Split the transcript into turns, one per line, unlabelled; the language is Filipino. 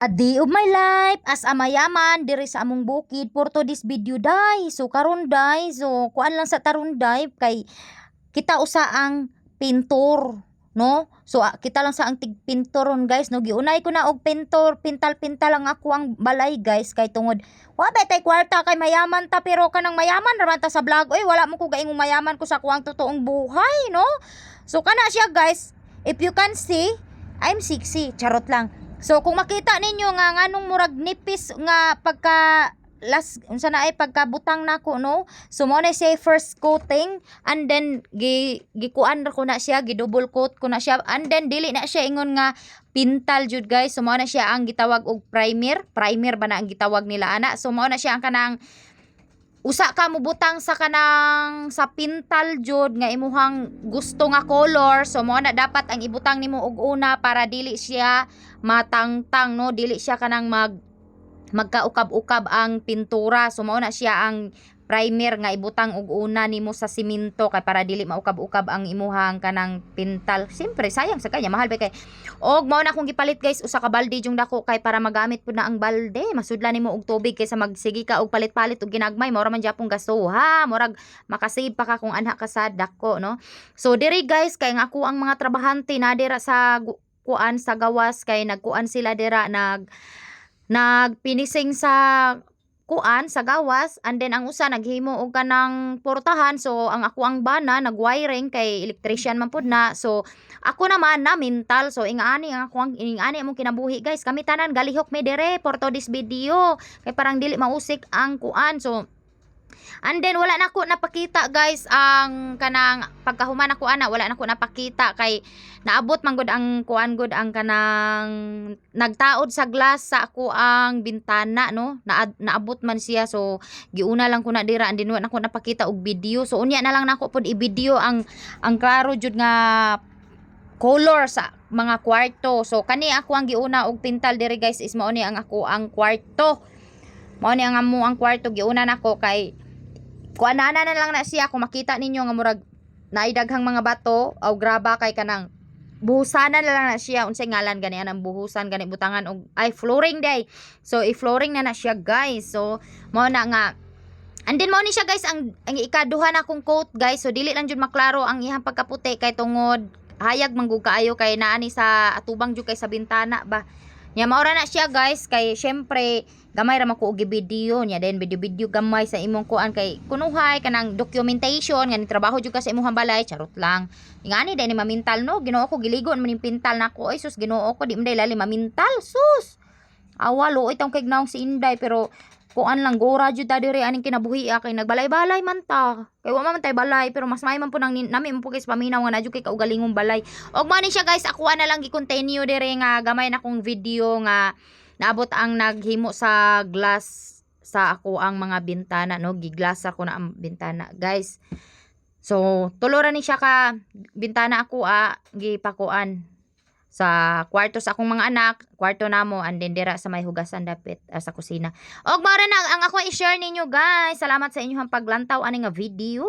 Adi of my life as a mayaman diri sa among bukid for to this video day. So karon day, so kuan lang sa taron day kay kita usa ang pintor, no? So kita lang sa ang tigpintoron guys, no? Giunay ko na og pintor, pintal-pintal lang ako ang balay guys kay tungod wa ba tay kwarta kay mayaman ta pero kanang mayaman ra man ta sa vlog. Oy, wala mo ko gaingong mayaman ko sa kuang totoong buhay, no? So kana siya guys, if you can see, I'm sexy, charot lang. So kung makita ninyo nga nganong murag nipis nga pagka last unsa na ay pagkabutang nako, no, so mo na siya first coating and then gikuan ko na siya, gi-double coat ko na siya and then dili na siya ingon nga pintal jud guys. So mo na siya ang gitawag og primer ba na ang gitawag nila ana. So mo na siya ang kanang usa ka mubutang sa kanang sa pintal jud nga imuhang gusto nga color. So mo na dapat ang ibutang nimo og una para dili siya matangtang, no, dili siya kanang magkaukab-ukab ang pintura. So mao na siya ang primer nga ibutang og una nimo sa simento kay para dili maukab-ukab ang imuhang kanang pintal. Siyempre sayang sa kanya, mahal ba kay. Og mao na akong gipalit guys usa ka balde jung dako kay para magamit pud na ang balde. Masudlan nimo og tubig kaysa magsigi ka og palit-palit og ginagmay, mao ra man gyapon gasto ha. Murag makasave pa ka kung anha ka sa dako, no. So diri guys kay nga ako ang mga trabahante na dira sa kuan sa gawas kay nagkuan sila dira nagpinising sa kuan sa gawas and then ang usa naghimo og kanang portahan. So ang ako ang bana nagwiring kay electrician man pud na. So ako naman na mental. So ingani ang ako ang ingani among kinabuhi guys. Kami tanan galihok me dire for to this video kay parang dili mausik ang kuan. So and then wala na ako napakita guys ang kanang pagkahuman ako ana, wala na ako napakita kay naabot man gud ang kuan gud ang kanang nagtaod sa glass sa ako ang bintana, no, naabot man siya. So giuna lang ko na dira and then wala na ako napakita og video. So unya na lang nako pod i-video ang klaro jud nga color sa mga kwarto. So kani ako ang giuna og pintal diri guys is mao ni ang ako ang kwarto. Mao ni ang amo ang kwarto giuna nako kay kuanana na lang na siya. Kung makita ninyo nga murag naidaghang mga bato o graba kay kanang buhusanan na lang na siya. Unsay ngalan gani ang buhusan gani butangan og ay flooring day. So i-flooring na siya guys. So mao na nga and then mao ni siya guys ang ikaduha na kong coat guys. So dili lang jud maklaro ang iyang pagkaputi kay tungod hayag manggug kaayo kay naani sa atubang jud kay sa bintana ba. Nya maura na siya guys kay syempre gamay ra man ko og video nya then video gamay sa imong kuan kay kunuhay kanang documentation nga ni trabaho jud ka sa imong balay, charot lang. Ingani day ni mamintal, no, Ginoo ko giligon man ning pintal nako. Ay sus, Ginoo ko di man day lalim mamintal sus. Awalo itong kay gnaong si Inday pero kuan lang gora jud ta diri aning kinabuhi kay nagbalay-balay man ta. Kay wa man tay balay pero mas may man po nang nami man po kay paminaw nga nadyo kay kaugalingong balay. Og man ni siya guys, ako na lang gi-continue diri nga gamay na kong video nga naabot ang naghimo sa glass sa ako ang mga bintana, no, giglass ako na ang bintana guys. So tuloran ni siya ka bintana ako gipakuan sa kwarto sa akong mga anak, kwarto namo and then dira sa may hugasan dapit sa kusina. Og mao na ang ako i-share ninyo guys. Salamat sa inyong paglantaw ani nga video.